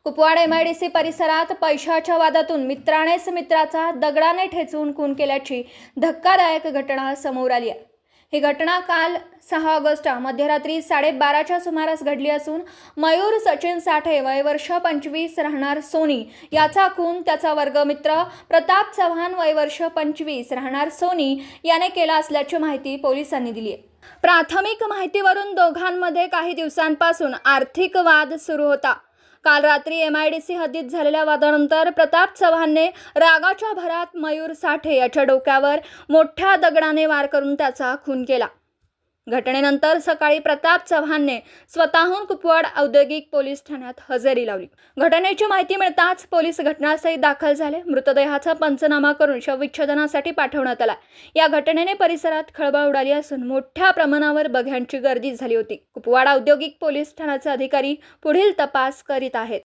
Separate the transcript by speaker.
Speaker 1: Kupwad MIDC परिसरात पैशाच्या वादातून मित्रानेच मित्राचा दगडाने ठेचून खून केल्याची धक्कादायक घटना समोर आली आहे। ही घटना काल 6 ऑगस्ट मध्यरात्री 12:30च्या सुमारास घडली असून मयूर सचिन साठे वय वर्ष 25 राहणार सोनी याचा खून त्याचा वर्गमित्र प्रताप चव्हाण वय वर्ष 25 राहणार सोनी याने केला असल्याची माहिती पोलिसांनी दिली आहे। प्राथमिक माहितीवरून दोघांमध्ये काही दिवसांपासून आर्थिक वाद सुरू होता। काल रात्री एमआयडीसी हद्दीत झालेल्या वादानंतर प्रताप चव्हाणने रागाच्या भरात मयूर साठे याच्या डोक्यावर मोठ्या दगडाने वार करून त्याचा खून केला। घटनेनंतर सकाळी प्रताप चव्हाणने स्वतःहून कुपवाड औद्योगिक पोलीस ठाण्यात हजेरी लावली। घटनेची माहिती मिळताच पोलीस घटनास्थळी दाखल झाले। मृतदेहाचा पंचनामा करून शवविच्छेदनासाठी पाठवण्यात आला। या घटनेने परिसरात खळबळ उडाली असून मोठ्या प्रमाणावर बघ्यांची गर्दी झाली होती। कुपवाड औद्योगिक पोलीस ठाण्याचे अधिकारी पुढील तपास करीत आहेत।